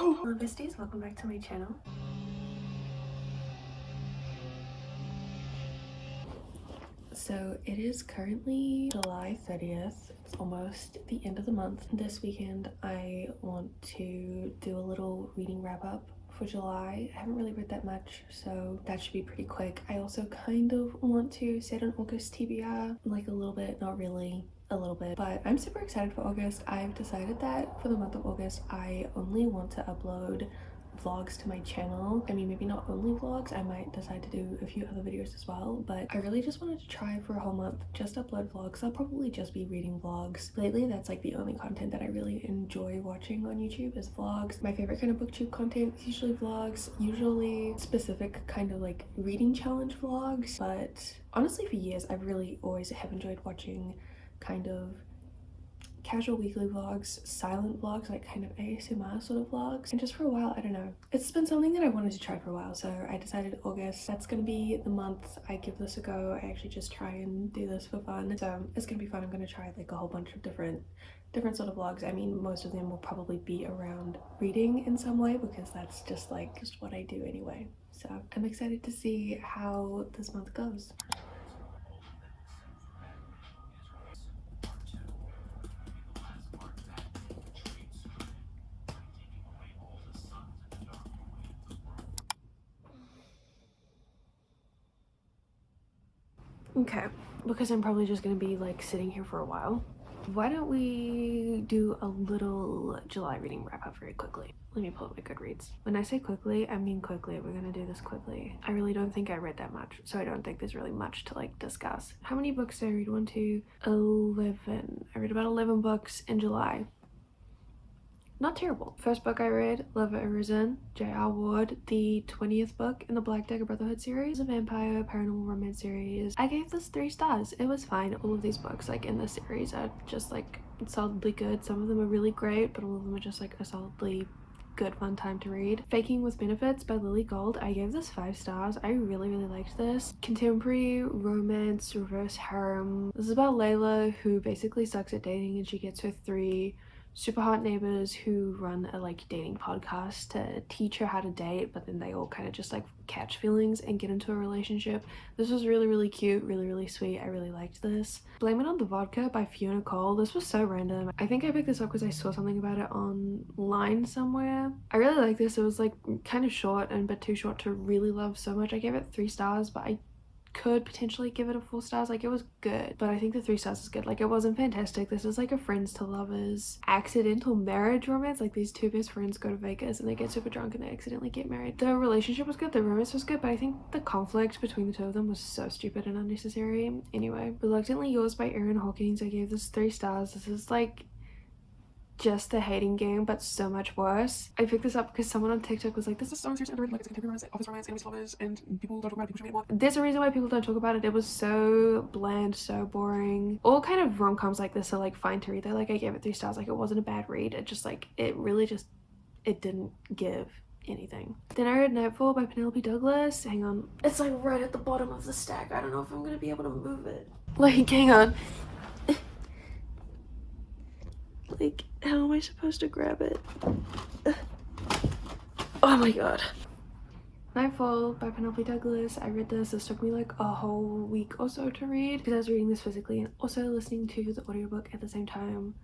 Hello besties, welcome back to my channel. So it is currently July 30th. It's almost the end of the month. This weekend I want to do a little reading wrap up for July. I haven't really read that much, so that should be pretty quick. I also kind of want to set an August TBR, like a little bit, not really, a little bit, but I'm super excited for August. I've decided that for the month of August I only want to upload vlogs to my channel. I mean, maybe not only vlogs, I might decide to do a few other videos as well, but I really just wanted to try for a whole month just upload vlogs. I'll probably just be reading vlogs. Lately that's like the only content that I really enjoy watching on YouTube is vlogs. My favorite kind of booktube content is usually vlogs, usually specific kind of like reading challenge vlogs, but honestly for years I really always have enjoyed watching kind of casual weekly vlogs, silent vlogs, like kind of ASMR sort of vlogs. And just for a while, I don't know, it's been something that I wanted to try for a while, so I decided August, that's gonna be the month I give this a go. I actually just try and do this for fun, so it's gonna be fun. I'm gonna try like a whole bunch of different sort of vlogs. I mean, most of them will probably be around reading in some way because that's just what I do anyway. So I'm excited to see how this month goes. Okay, because I'm probably just gonna be like sitting here for a while, why don't we do a little July reading wrap up very quickly. Let me pull up my Goodreads. When I say quickly, I mean quickly. We're gonna do this quickly. I really don't think I read that much, so I don't think there's really much to like discuss. How many books did I read? 1, 2, 11. I read about 11 books in July. Not terrible. First book I read, Love Arisen, J.R. Ward, the 20th book in the Black Dagger Brotherhood series, a vampire paranormal romance series. I gave this 3 stars. It was fine. All of these books like in this series are just like solidly good. Some of them are really great, but all of them are just like a solidly good fun time to read. Faking with Benefits by Lily Gold. I gave this 5 stars. I really liked this. Contemporary romance reverse harem. This is about Layla who basically sucks at dating and she gets her 3 super hot neighbors who run a like dating podcast to teach her how to date, but then they all kind of just like catch feelings and get into a relationship. This was really cute, really sweet. I really liked this. Blame It on the Vodka by Fiona Cole. This was so random. I think I picked this up because I saw something about it online somewhere. I really like this. It was like kind of short and but too short to really love so much. I gave it 3 stars, but I could potentially give it a 4 stars. Like, it was good, but I think the 3 stars is good. Like, it wasn't fantastic. This is like a friends to lovers accidental marriage romance. Like, these 2 best friends go to Vegas and they get super drunk and they accidentally get married. The relationship was good, the romance was good, but I think the conflict between the 2 of them was so stupid and unnecessary. Anyway, Reluctantly Yours by Erin Hawkins. I gave this 3 stars. This is like just the hating game, but so much worse. I picked this up because someone on TikTok was like, this is so seriously underrated, like it's a contemporary romance, office romance, enemies to lovers, and people don't talk about it, people should read it more. There's a reason why people don't talk about it. It was so bland, so boring. All kind of rom-coms like this are like fine to read. Like, I gave it 3 stars. Like, it wasn't a bad read. It just like, it really just, it didn't give anything. Then I read Nightfall by Penelope Douglas. Hang on, it's like right at the bottom of the stack. I don't know if I'm gonna be able to move it. Like, hang on. Like, how am I supposed to grab it? Oh my god. Nightfall by Penelope Douglas. I read this. This took me like a whole week or so to read because I was reading this physically and also listening to the audiobook at the same time.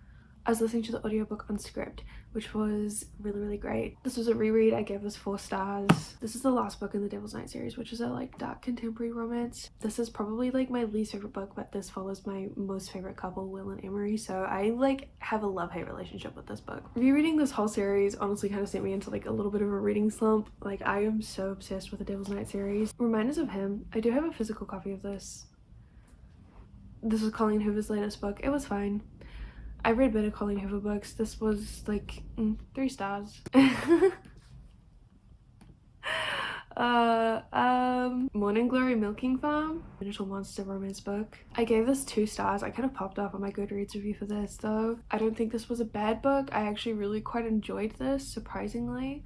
I was listening to the audiobook on script, which was really great. This was a reread. I gave this 4 stars. This is the last book in the Devil's Night series, which is a like dark contemporary romance. This is probably like my least favorite book, but this follows my most favorite couple, Will and Emery, so I like have a love-hate relationship with this book. Rereading this whole series honestly kind of sent me into like a little bit of a reading slump. Like, I am so obsessed with the Devil's Night series. Reminders of Him. I do have a physical copy of this. This was Colleen Hoover's latest book. It was fine. I read better Colleen Hoover books. This was like 3 stars. Morning Glory Milking Farm, Miniature Monster romance book. I gave this 2 stars. I kind of popped up on my Goodreads review for this though. I don't think this was a bad book. I actually really quite enjoyed this, surprisingly.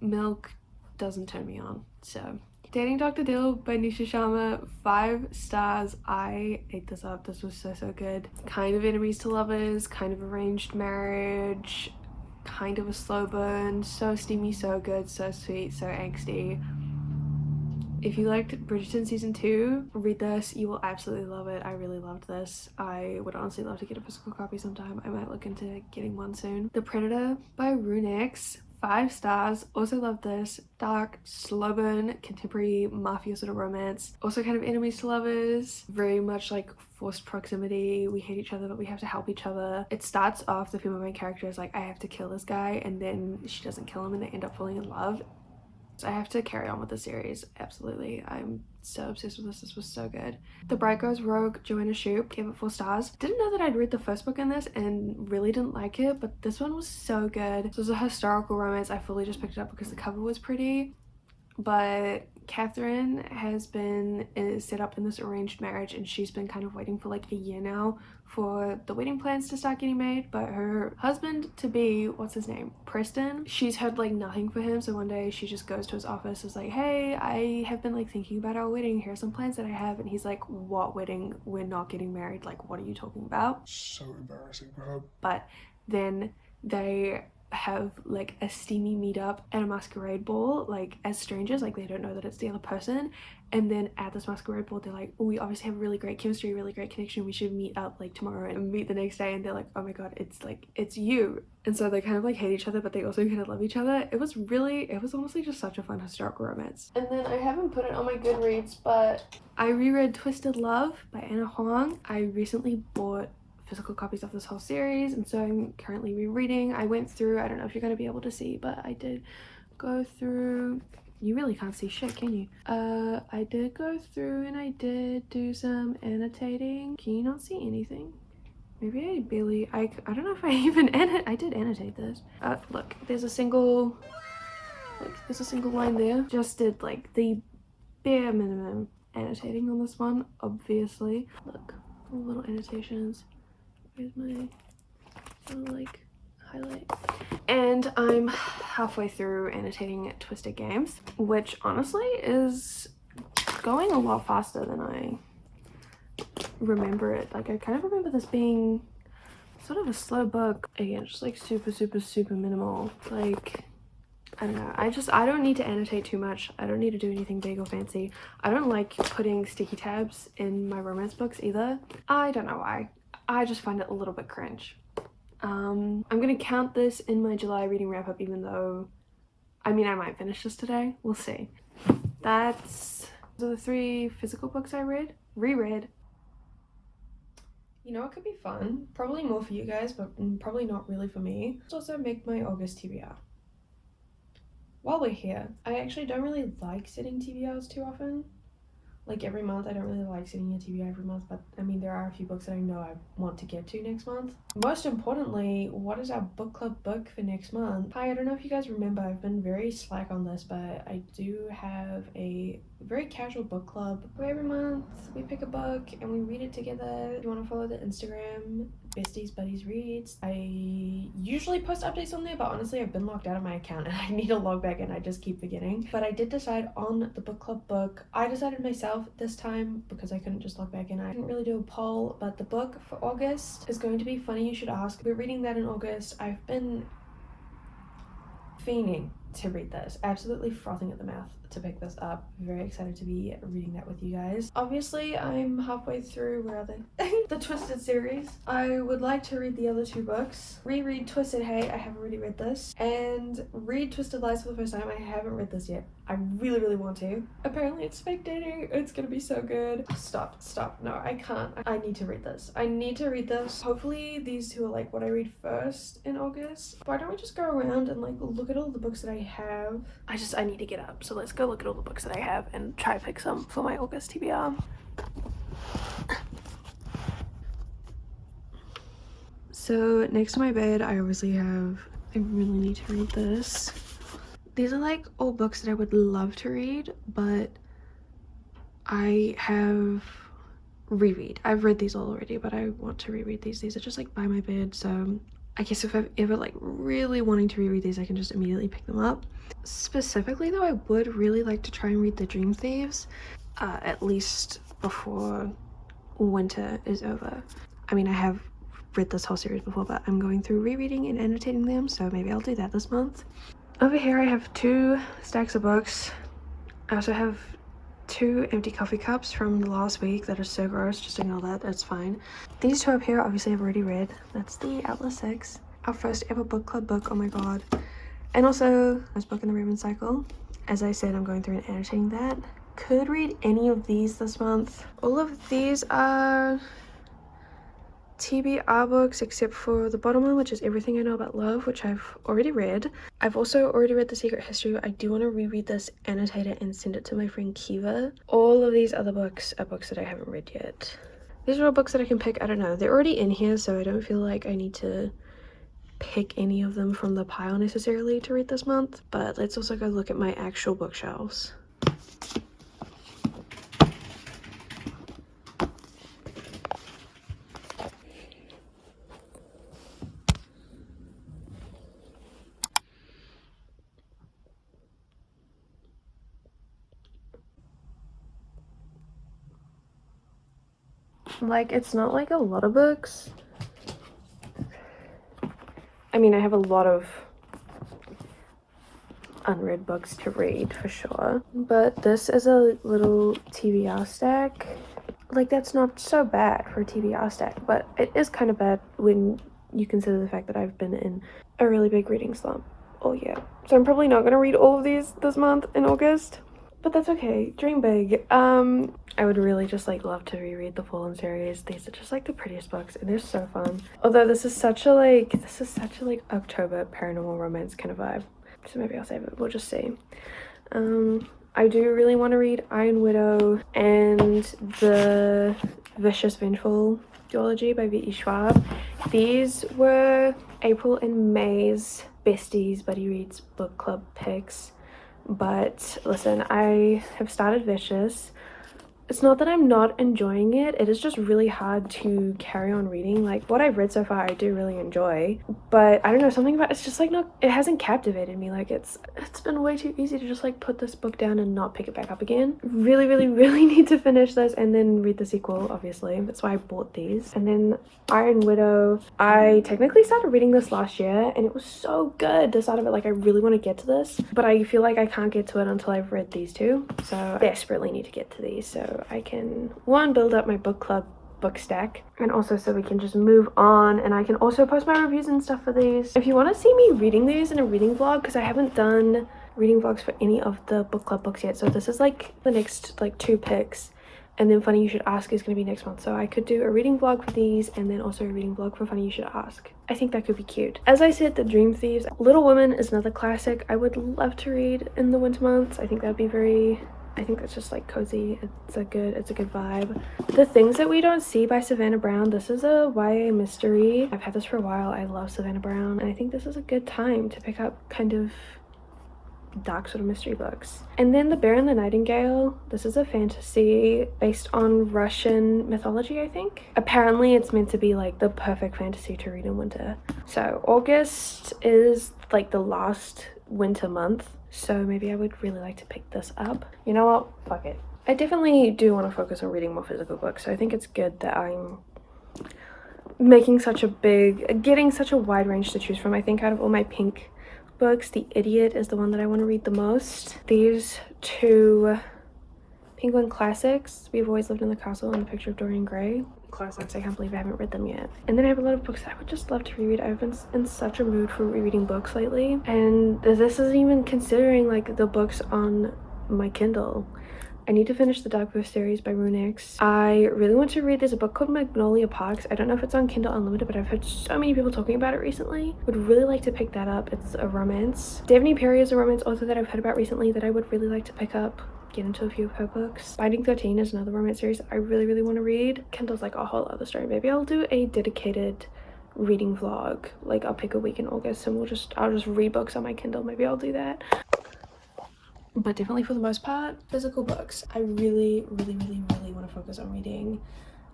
Milk doesn't turn me on, so. Dating Dr. Dill by Nisha Sharma, 5 stars. I ate this up. This was so good. Kind of enemies to lovers, kind of arranged marriage, kind of a slow burn, so steamy, so good, so sweet, so angsty. If you liked Bridgerton season 2, read this. You will absolutely love it. I really loved this. I would honestly love to get a physical copy sometime. I might look into getting one soon. The Predator by Runex, 5 stars. Also love this. Dark, slow burn, contemporary mafia sort of romance. Also kind of enemies to lovers. Very much like forced proximity. We hate each other but we have to help each other. It starts off, the female main character is like, I have to kill this guy, and then she doesn't kill him and they end up falling in love. I have to carry on with the series, absolutely. I'm so obsessed with this. This was so good. The Bright Girls Rogue, Joanna Shupe, gave it 4 stars. Didn't know that I'd read the first book in this and really didn't like it, but this one was so good. This was a historical romance. I fully just picked it up because the cover was pretty. But Catherine has been set up in this arranged marriage, and she's been kind of waiting for like a year now for the wedding plans to start getting made. But her husband to be, what's his name, Preston, she's heard like nothing for him. So one day she just goes to his office, is like, hey, I have been like thinking about our wedding, here's some plans that I have. And he's like, what wedding? We're not getting married. Like, what are you talking about? So embarrassing for her. But then they have like a steamy meetup at a masquerade ball, like as strangers, like they don't know that it's the other person. And then at this masquerade ball they're like, oh, we obviously have really great chemistry, really great connection, we should meet up like tomorrow, and meet the next day. And they're like, oh my god, it's like, it's you. And so they kind of like hate each other but they also kind of love each other. It was honestly just such a fun historical romance. And then I haven't put it on my Goodreads, but I reread Twisted Love by Anna Huang. I recently bought physical copies of this whole series, and so I'm currently rereading. I went through, I don't know if you're going to be able to see, but I did go through, you really can't see shit, can you? I did go through and I did do some annotating. Can you not see anything? Maybe I barely, I don't know if I even I did annotate this. Look, there's a single line there. Just did like the bare minimum annotating on this one, obviously. Look, little annotations. Here's my little like highlight. And I'm halfway through annotating Twisted Games, which honestly is going a lot faster than I remember it. Like, I kind of remember this being sort of a slow book. Again, just like super minimal. Like, I don't know, I don't need to annotate too much. I don't need to do anything big or fancy. I don't like putting sticky tabs in my romance books either. I don't know why. I just find it a little bit cringe. I'm gonna count this in my July reading wrap up, even though, I mean, I might finish this today. We'll see. Those are the 3 physical books I reread. You know what could be fun? Probably more for you guys, but probably not really for me. Let's also make my August TBR. While we're here, I actually don't really like setting TBRs too often. Like every month, I don't really like setting a TBR every month, but I mean, there are a few books that I know I want to get to next month. Most importantly, what is our book club book for next month? Hi, I don't know if you guys remember, I've been very slack on this, but I do have a very casual book club where every month we pick a book and we read it together. If you want to follow the Instagram, Besties Buddies Reads, I usually post updates on there, but honestly I've been locked out of my account and I need to log back in. I just keep forgetting. But I did decide on the book club book. I decided myself this time because I couldn't just log back in. I didn't really do a poll, but the book for August is going to be Funny You Should Ask. We're reading that in August. I've been fiending to read this, absolutely frothing at the mouth to pick this up. Very excited to be reading that with you guys. Obviously I'm halfway through, where are they? The Twisted series. I would like to read the other 2 books. Reread Twisted Hay, I haven't already read this, and read Twisted Lies for the first time. I haven't read this yet. I really want to. Apparently it's fake dating. It's gonna be so good. Stop. No, I can't. I need to read this. Hopefully these 2 are like what I read first in August. Why don't we just go around and like look at all the books that I have? I need to get up, so let's go look at all the books that I have and try to pick some for my August TBR. So next to my bed, I really need to read this. These are like all books that I would love to read, but I have reread. I've read these all already, but I want to reread these. These are just like by my bed, so I guess if I'm ever like really wanting to reread these, I can just immediately pick them up. Specifically though, I would really like to try and read The Dream Thieves, at least before winter is over. I mean, I have read this whole series before, but I'm going through rereading and annotating them, so maybe I'll do that this month. Over here I have 2 stacks of books. I also have 2 empty coffee cups from last week that are so gross. Just ignore that, that's fine. These 2 up here obviously I've already read. That's the Atlas 6, our first ever book club book, oh my god. And also this book in the Raven Cycle. As I said, I'm going through and annotating that. Could read any of these this month. All of these are TBR books except for the bottom one, which is Everything I Know About Love, which I've already read. I've also already read The Secret History. I do want to reread this, annotate it, and send it to my friend Kiva. All of these other books are books that I haven't read yet. These are all books that I can pick. I don't know, they're already in here, so I don't feel like I need to pick any of them from the pile necessarily to read this month. But let's also go look at my actual bookshelves. Like, it's not like a lot of books. I mean, I have a lot of unread books to read for sure, but this is a little TBR stack. Like, that's not so bad for a TBR stack, but it is kind of bad when you consider the fact that I've been in a really big reading slump all year. So I'm probably not going to read all of these this month in August, but that's okay. Dream big. I would really just like love to reread the Fallen series. These are just like the prettiest books and they're so fun. Although this is such a like October paranormal romance kind of vibe. So maybe I'll save it. We'll just see. I do really want to read Iron Widow and the Vicious Vengeful duology by V.E. Schwab. These were April and May's besties buddy reads book club picks. But listen, I have started Vicious. It's not that I'm not enjoying it, it is just really hard to carry on reading. Like, what I've read so far I do really enjoy, but I don't know, something about it's just like it hasn't captivated me. Like, it's been way too easy to just like put this book down and not pick it back up again. Really need to finish this and then read the sequel, obviously. That's why I bought these. And then Iron Widow, I technically started reading this last year and it was so good, the start of it. Like, I really want to get to this, but I feel like I can't get to it until I've read these 2, so I desperately need to get to these so I can, 1, build up my book club book stack, and also so we can just move on and I can also post my reviews and stuff for these. If you want to see me reading these in a reading vlog, because I haven't done reading vlogs for any of the book club books yet, so this is like the next like 2 picks, and then Funny You Should Ask is going to be next month, so I could do a reading vlog for these and then also a reading vlog for Funny You Should Ask. I think that could be cute. As I said, The Dream Thieves, Little Women is another classic I would love to read in the winter months. I think that'd be very, I think that's just like cozy. It's a good vibe. The Things That We Don't See by Savannah Brown. This is a YA mystery. I've had this for a while. I love Savannah Brown and I think this is a good time to pick up kind of dark sort of mystery books. And then The Bear and the Nightingale. This is a fantasy based on Russian mythology, I think. Apparently it's meant to be like the perfect fantasy to read in winter. So August is like the last winter month, so maybe I would really like to pick this up. You know what? Fuck it. I definitely do want to focus on reading more physical books, so I think it's good that I'm making such a getting such a wide range to choose from. I think out of all my pink books, The Idiot is the one that I want to read the most. These 2 Penguin classics, We've Always Lived in the Castle and The Picture of Dorian Gray. Classics, I can't believe I haven't read them yet. And then I have a lot of books that I would just love to reread. I've been in such a mood for rereading books lately, and this isn't even considering like the books on my Kindle. I need to finish the Dogverse series by Runex. I really want to read, there's a book called Magnolia Parks. I don't know if it's on Kindle Unlimited, but I've heard so many people talking about it recently. Would really like to pick that up. It's a romance. Devney Perry is a romance author that I've heard about recently that I would really like to pick up, get into a few of her books. Binding 13 is another romance series I really want to read. Kindle's like a whole other story. Maybe I'll do a dedicated reading vlog. Like, I'll pick a week in August and I'll just read books on my Kindle. Maybe I'll do that. But definitely for the most part, physical books. I really want to focus on reading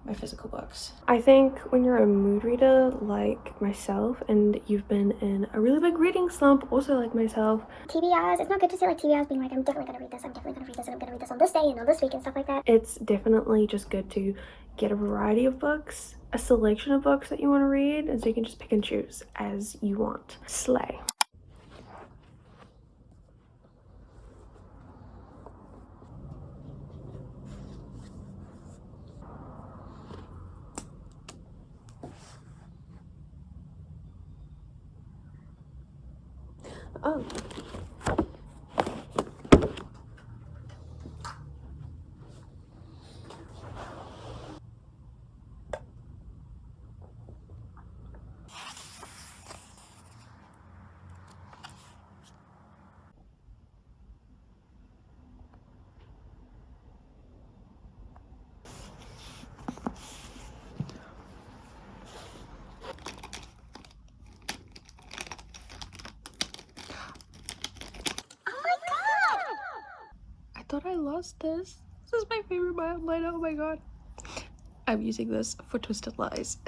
my physical books. I think when you're a mood reader like myself and you've been in a really big reading slump also like myself, TBRs, it's not good to say like TBRs being like, I'm definitely gonna read this, I'm definitely gonna read this, and I'm gonna read this on this day and on this week and stuff like that. It's definitely just good to get a variety of books, a selection of books that you want to read, and so you can just pick and choose as you want. Slay. Oh. I thought I lost this. This is my favorite mine. Oh my god. I'm using this for Twisted Lies.